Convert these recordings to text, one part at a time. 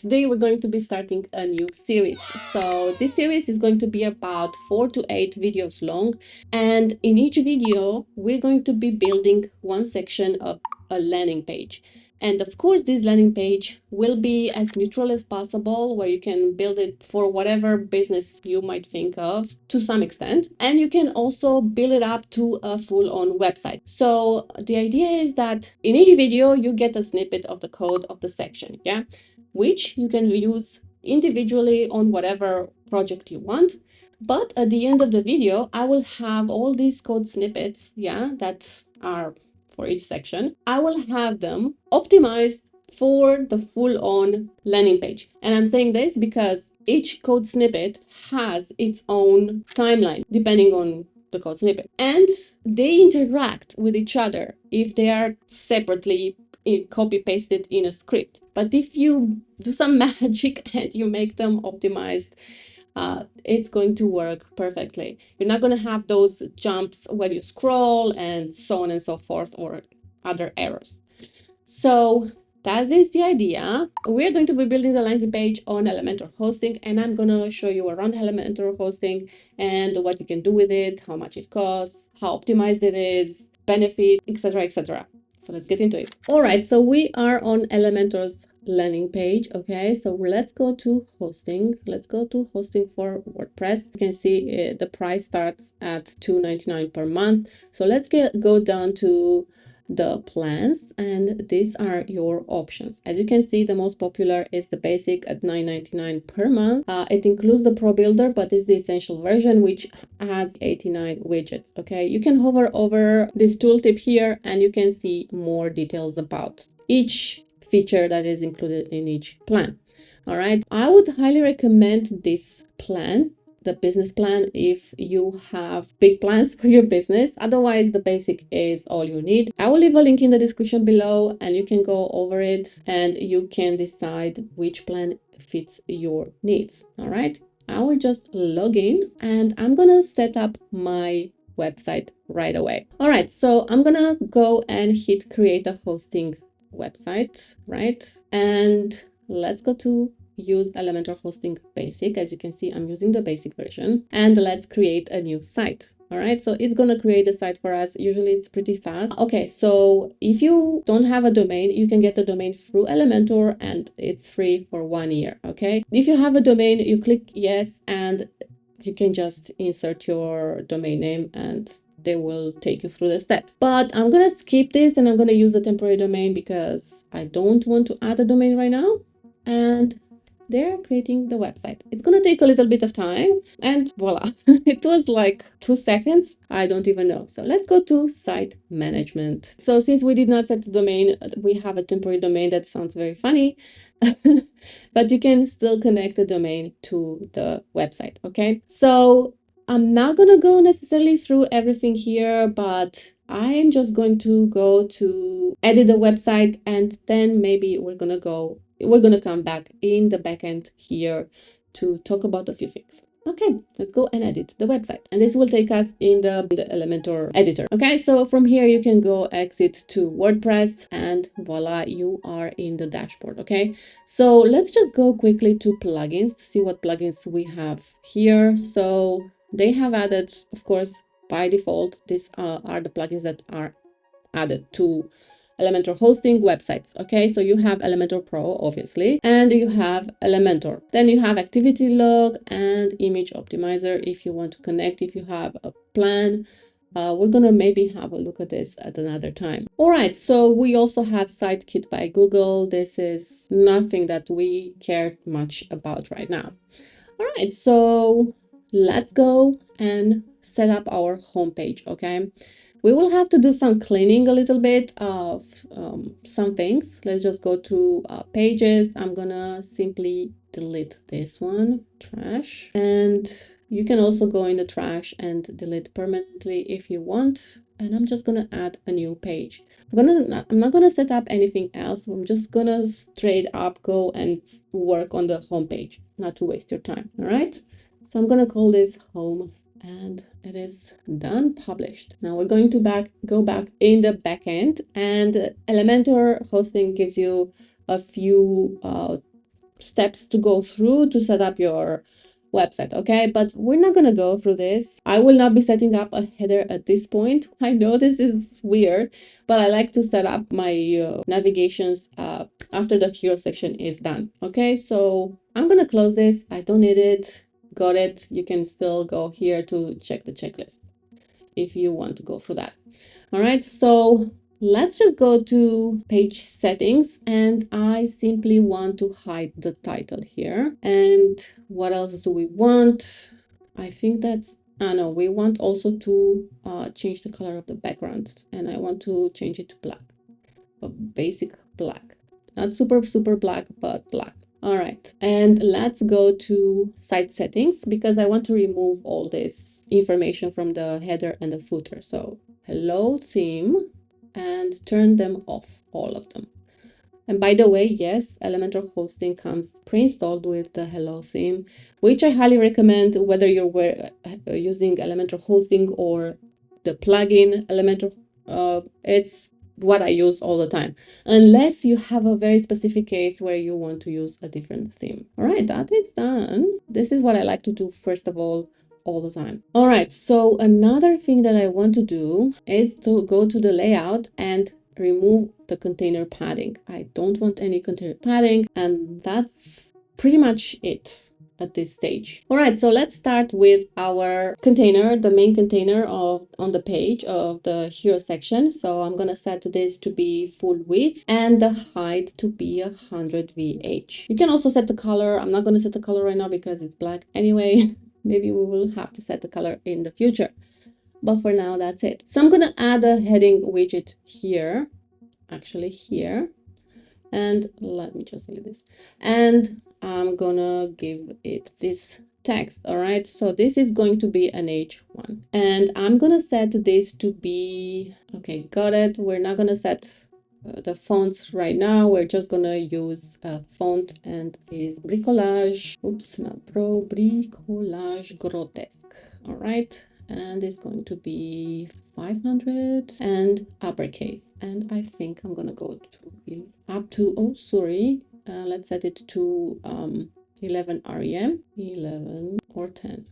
Today we're going to be starting a new series. So this series is going to be about 4 to 8 videos long, and in each video we're going to be building one section of a landing page. And of course, this landing page will be as neutral as possible, where you can build it for whatever business you might think of to some extent. And you can also build it up to a full-on website. So the idea is that in each video, you get a snippet of the code of the section, yeah, which you can use individually on whatever project you want. But at the end of the video, I will have all these code snippets, yeah, that are for each section. I will have them optimized for the full-on landing page. And I'm saying this because each code snippet has its own timeline depending on the code snippet. And they interact with each other if they are separately copy pasted in a script. But if you do some magic and you make them optimized, it's going to work perfectly. You're not going to have those jumps when you scroll and so on and so forth, or other errors. So that is the idea. We're going to be building the landing page on Elementor hosting, and I'm going to show you around Elementor hosting and what you can do with it, how much it costs, how optimized it is, benefit, etc., etc. So let's get into it. All right, so we are on Elementor's landing page. Okay, so let's go to hosting. Let's go to hosting for WordPress. You can see the price starts at $2.99 per month. So let's go down to the plans, and these are your options. As you can see, the most popular is the basic at $9.99 per month. It includes the Pro Builder, but it's the essential version, which has 89 widgets. Okay, you can hover over this tooltip here and you can see more details about each feature that is included in each plan. All right, I would highly recommend this plan, the business plan, if you have big plans for your business. Otherwise, the basic is all you need. I will leave a link in the description below and you can go over it and you can decide which plan fits your needs. All right, I will just log in and I'm gonna set up my website right away. All right, so I'm gonna go and hit create a hosting website, right? And let's go to use Elementor hosting basic. As you can see, I'm using the basic version, and let's create a new site. All right, so it's gonna create a site for us. Usually it's pretty fast. Okay, so if you don't have a domain, you can get a domain through Elementor and it's free for 1 year. Okay, if you have a domain, you click yes and you can just insert your domain name and they will take you through the steps. But I'm gonna skip this and I'm gonna use a temporary domain because I don't want to add a domain right now. And they're creating the website. It's gonna take a little bit of time, and voila, it was like 2 seconds. I don't even know. So let's go to site management. So since we did not set the domain, we have a temporary domain. That sounds very funny, but you can still connect the domain to the website. Okay, so I'm not gonna go necessarily through everything here, but I'm just going to go to edit the website, and then maybe we're gonna come back in the backend here to talk about a few things. Okay, let's go and edit the website. And this will take us in the Elementor editor. Okay, so from here you can go exit to WordPress and voila, you are in the dashboard. Okay, so let's just go quickly to plugins to see what plugins we have here. So they have added, of course, by default, these are the plugins that are added to Elementor hosting websites. Okay, so you have Elementor Pro, obviously, and you have Elementor. Then you have activity log and image optimizer if you want to connect, if you have a plan. We're gonna maybe have a look at this at another time. All right, so we also have Sitekit by Google. This is nothing that we care much about right now. All right, so let's go and set up our homepage. Okay, we will have to do some cleaning a little bit of some things. Let's just go to pages. I'm gonna simply delete this one, trash, and you can also go in the trash and delete permanently if you want. And I'm just gonna add a new page. I'm not gonna set up anything else. I'm just gonna straight up go and work on the home page, not to waste your time. All right, so I'm gonna call this home and it is done, published. Now we're going to go back in the backend, and Elementor hosting gives you a few steps to go through to set up your website, okay? But we're not gonna go through this. I will not be setting up a header at this point. I know this is weird, but I like to set up my navigations after the hero section is done, okay? So I'm gonna close this. I don't need it. Got it. You can still go here to check the checklist if you want to go through that. All right, so let's just go to page settings, and I simply want to hide the title here. And what else do we want? I think that's, no, we want also to change the color of the background, and I want to change it to black, a basic black, not super black, but black. All right, and let's go to site settings because I want to remove all this information from the header and the footer. So hello theme, and turn them off, all of them. And by the way, yes, Elementor hosting comes pre-installed with the hello theme, which I highly recommend whether you're using Elementor hosting or the plugin Elementor. It's what I use all the time, unless you have a very specific case where you want to use a different theme. All right, that is done. This is what I like to do first of all the time. All right, so another thing that I want to do is to go to the layout and remove the container padding. I don't want any container padding, and that's pretty much it at this stage. All right, so let's start with our container, the main container on the page of the hero section. So I'm gonna set this to be full width and the height to be 100 VH. You can also set the color. I'm not gonna set the color right now because it's black anyway. Maybe we will have to set the color in the future, but for now that's it. So I'm gonna add a heading widget here, actually here, and let me just delete this, and I'm gonna give it this text. All right, so this is going to be an H1, and I'm gonna set this to be, okay, got it. We're not gonna set the fonts right now. We're just gonna use a font, and it is bricolage, oops, not pro, bricolage grotesque. All right, and it's going to be 500 and uppercase, and I think I'm gonna go to up to, oh sorry, let's set it to 11 rem, 11 or 10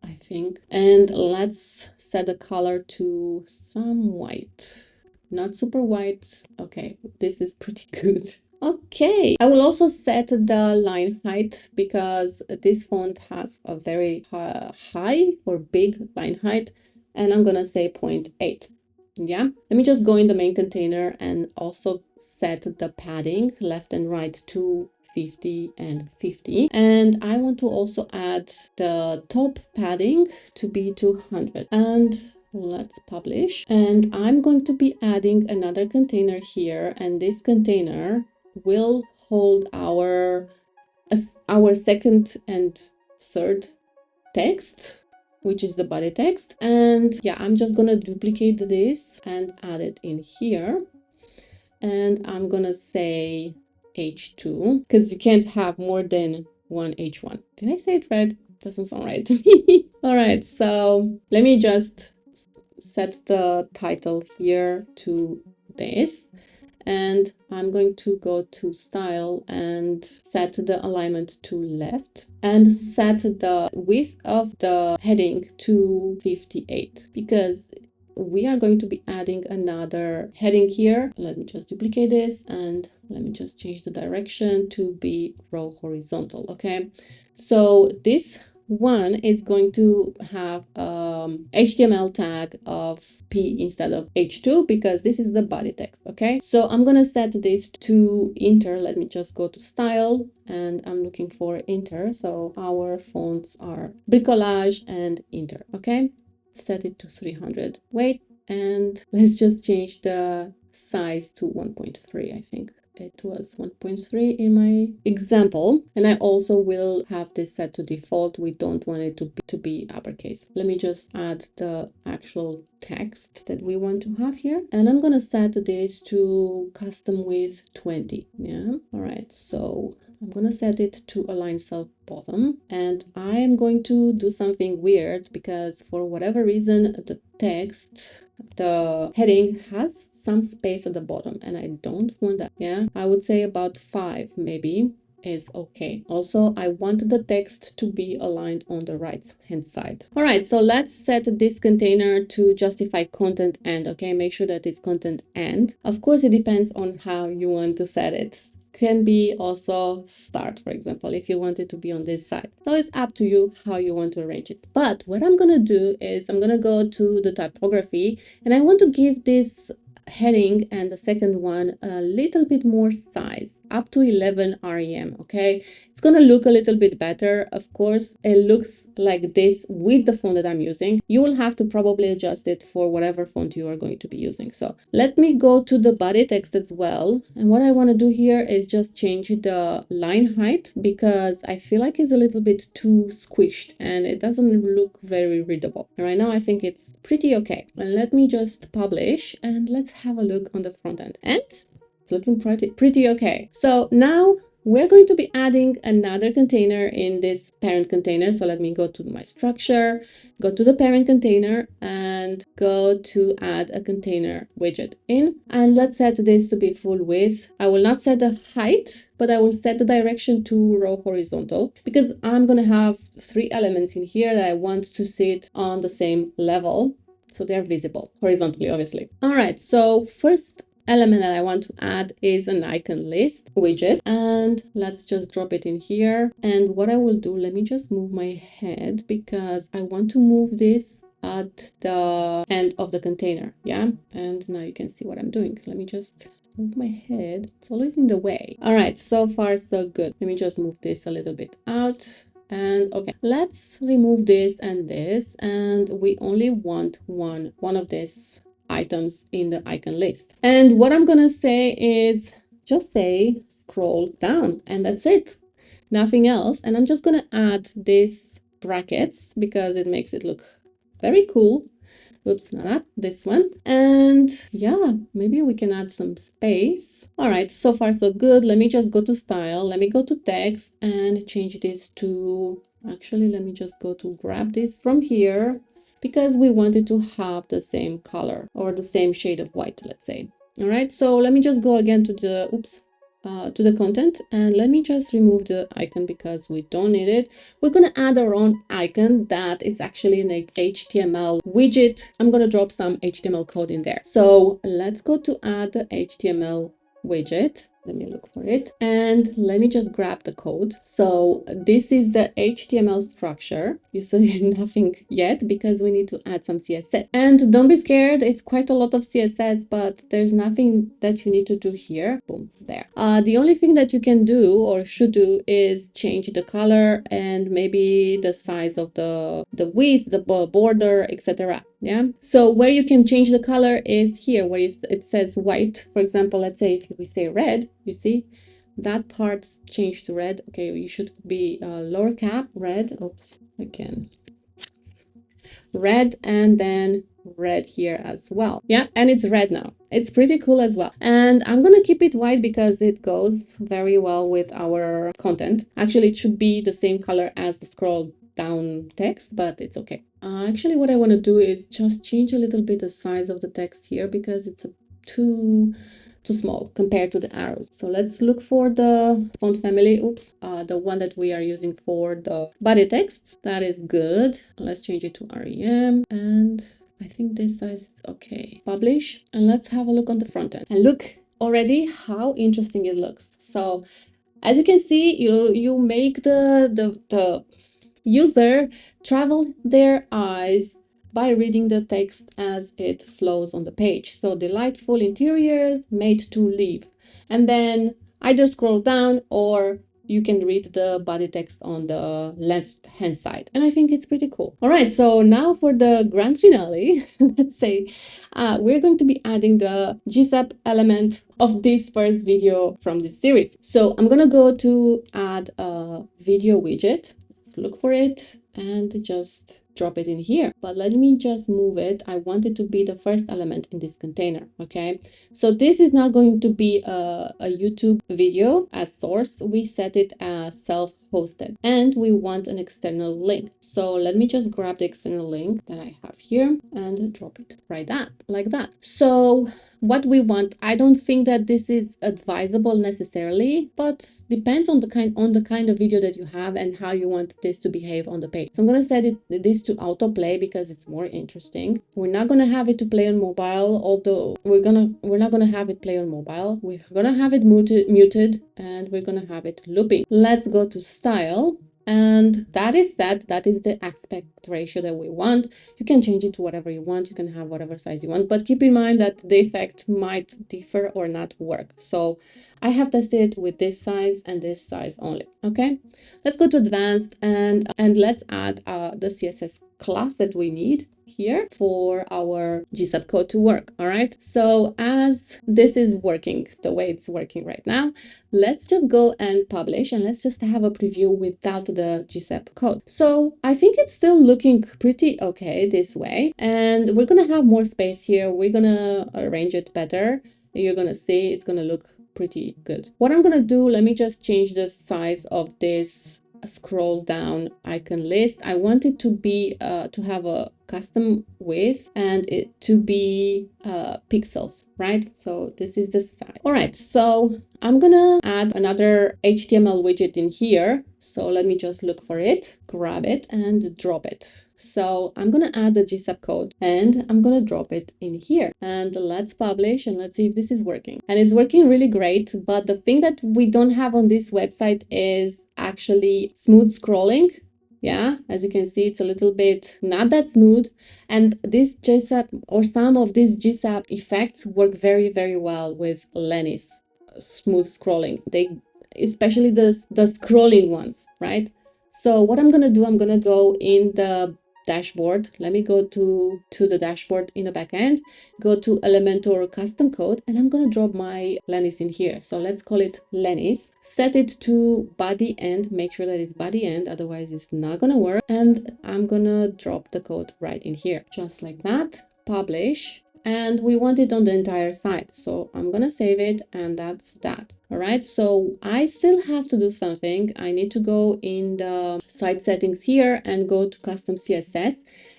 I think, and let's set the color to some white, not super white. Okay, this is pretty good. Okay, I will also set the line height because this font has a very high or big line height, and I'm gonna say 0.8. Yeah, let me just go in the main container and also set the padding left and right to 50 and 50, and I want to also add the top padding to be 200, and let's publish. And I'm going to be adding another container here, and this container will hold our second and third text, which is the body text. And yeah, I'm just gonna duplicate this and add it in here, and I'm gonna say H2 because you can't have more than one H1. Did I say it right? Doesn't sound right to me. All right, so let me just set the title here to this, and I'm going to go to style and set the alignment to left and set the width of the heading to 58 because we are going to be adding another heading here. Let me just duplicate this and let me just change the direction to be row horizontal. Okay, so this one is going to have HTML tag of P instead of H2 because this is the body text. Okay, so I'm gonna set this to inter. Let me just go to style and I'm looking for inter. So our fonts are bricolage and inter. Okay, set it to 300 weight, and let's just change the size to 1.3. I think it was 1.3 in my example, and I also will have this set to default. We don't want it to be uppercase. Let me just add the actual text that we want to have here, and I'm gonna set this to custom width 20. Yeah, all right, so I'm gonna set it to align self bottom, and I am going to do something weird because for whatever reason the text, the heading has some space at the bottom and I don't want that. Yeah, I would say about 5 maybe is okay. Also, I want the text to be aligned on the right hand side. All right, so let's set this container to justify content and, okay, make sure that it's content and. Of course, it depends on how you want to set it. Can be also start, for example, if you want it to be on this side. So it's up to you how you want to arrange it. But what I'm gonna do is I'm gonna go to the typography and I want to give this heading and the second one a little bit more size, up to 11 rem. Okay, it's gonna look a little bit better. Of course, it looks like this with the font that I'm using. You will have to probably adjust it for whatever font you are going to be using. So let me go to the body text as well, and what I want to do here is just change the line height because I feel like it's a little bit too squished and it doesn't look very readable. And right now I think it's pretty okay. And let me just publish and let's have a look on the front end. And it's looking pretty okay. So now we're going to be adding another container in this parent container. So let me go to my structure, go to the parent container and go to add a container widget in. And let's set this to be full width. I will not set the height, but I will set the direction to row horizontal because I'm going to have 3 elements in here that I want to sit on the same level. So they're visible horizontally, obviously. All right, so first element that I want to add is an icon list widget, and let's just drop it in here. And what I will do, let me just move my head because I want to move this at the end of the container. Yeah, and now you can see what I'm doing. Let me just move my head. It's always in the way. All right, so far so good. Let me just move this a little bit out. And okay, let's remove this, and we only want one of these items in the icon list. And what I'm gonna say is just say scroll down, and that's it, nothing else. And I'm just gonna add these brackets because it makes it look very cool. Oops, not that, this one. And yeah, maybe we can add some space. All right, so far so good. Let me just go to style. Let me go to text and change this to, actually, let me just go to grab this from here because we wanted to have the same color or the same shade of white, let's say. All right, so let me just go again to the, to the content, and let me just remove the icon because we don't need it. We're going to add our own icon that is actually an HTML widget. I'm going to drop some HTML code in there. So let's go to add the HTML widget. Let me look for it and let me just grab the code. So this is the HTML structure. You see nothing yet because we need to add some CSS. And don't be scared, it's quite a lot of CSS, but there's nothing that you need to do here. Boom, there. The only thing that you can do or should do is change the color and maybe the size of the width, the border, etc. Yeah, so where you can change the color is here where it says white. For example, let's say if we say red, you see that part's changed to red. Okay, you should be lower cap red. Oops, again, red, and then red here as well. Yeah, and it's red now. It's pretty cool as well. And I'm gonna keep it white because it goes very well with our content. Actually, it should be the same color as the scroll down text, but it's okay. Actually, what I want to do is just change a little bit the size of the text here because it's too small compared to the arrows. So let's look for the font family. Oops, the one that we are using for the body text. That is good. Let's change it to REM, and I think this size is okay. Publish, and let's have a look on the front end. And look already how interesting it looks. So as you can see, you make the user travel their eyes by reading the text as it flows on the page. So delightful interiors made to live. And then either scroll down or you can read the body text on the left hand side. And I think it's pretty cool. All right, so now for the grand finale, let's say we're going to be adding the GSAP element of this first video from this series. So I'm gonna go to add a video widget. Look for it and just drop it in here, but let me just move it. I want it to be the first element in this container. Okay, so this is not going to be a YouTube video as source. We set it as self-hosted and we want an external link. So let me just grab the external link that I have here and drop it right like that. So what we want, I don't think that this is advisable necessarily, but depends on the kind of video that you have and how you want this to behave on the page. So I'm going to set this to autoplay because it's more interesting. We're not going to have it to play on mobile, although we're not going to have it play on mobile. We're going to have it muted and we're going to have it looping. Let's go to style. And that is the aspect ratio that we want. You can change it to whatever you want. You can have whatever size you want, but keep in mind that the effect might differ or not work. So I have tested with this size and this size only. Okay, let's go to advanced and let's add the CSS class that we need here for our GSAP code to work. All right, so as this is working the way it's working right now, let's just go and publish and let's just have a preview without the GSAP code. So I think it's still looking pretty okay this way, and we're gonna have more space here. We're gonna arrange it better. You're gonna see it's gonna look pretty good. What I'm gonna do, let me just change the size of this scroll down icon list. I want it to be to have a custom width and it to be pixels, right? So this is the size. All right, so I'm gonna add another HTML widget in here. So let me just look for it, grab it and drop it. So I'm gonna add the GSAP code and I'm gonna drop it in here, and let's publish and let's see if this is working. And it's working really great, but the thing that we don't have on this website is actually smooth scrolling. Yeah, as you can see, it's a little bit not that smooth, and this GSAP or some of these GSAP effects work very, very well with LENIS smooth scrolling. They, especially the scrolling ones, right? So what I'm gonna do, I'm gonna go in the dashboard. Let me go to the dashboard in the backend, go to Elementor custom code, and I'm gonna drop my LENIS in here. So let's call it LENIS, set it to body end, make sure that it's body end, otherwise it's not gonna work. And I'm gonna drop the code right in here, just like that, publish. And we want it on the entire site, so I'm gonna save it, and that's that. All right, so I still have to do something. I need to go in the site settings here and go to custom CSS,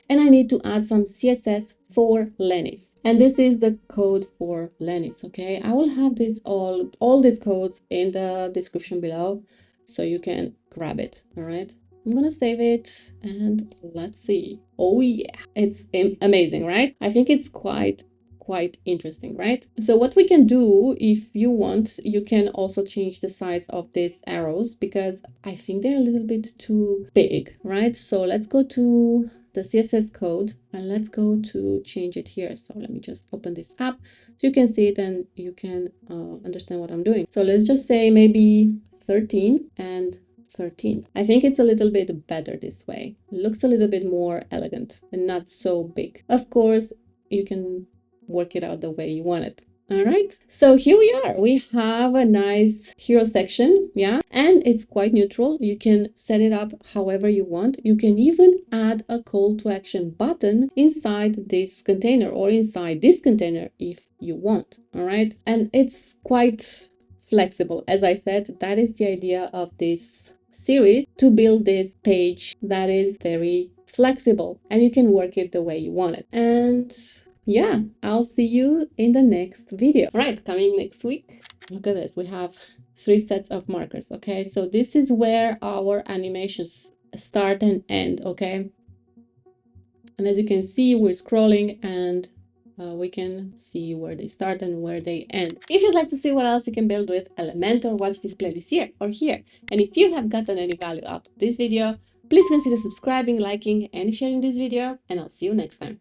and I need to add some CSS for LENIS, and this is the code for LENIS. Okay, I will have this all these codes in the description below, so you can grab it. All right, I'm gonna save it and let's see. Oh yeah, it's amazing, right? I think it's quite interesting, right? So what we can do, if you want, you can also change the size of these arrows because I think they're a little bit too big, right? So let's go to the CSS code and let's go to change it here. So let me just open this up so you can see it and you can understand what I'm doing. So let's just say maybe 13 and 13. I think it's a little bit better this way. It looks a little bit more elegant and not so big. Of course, you can work it out the way you want it. All right, so here we are. We have a nice hero section, yeah, and it's quite neutral. You can set it up however you want. You can even add a call to action button inside this container or inside this container if you want. All right, and it's quite flexible. As I said, that is the idea of this series, to build this page that is very flexible and you can work it the way you want it. And yeah, I'll see you in the next video. All right, coming next week. Look at this. We have 3 sets of markers. Okay, so this is where our animations start and end. Okay, and as you can see, we're scrolling and we can see where they start and where they end. If you'd like to see what else you can build with Elementor, watch this playlist here or here. And if you have gotten any value out of this video, please consider subscribing, liking, and sharing this video, and I'll see you next time.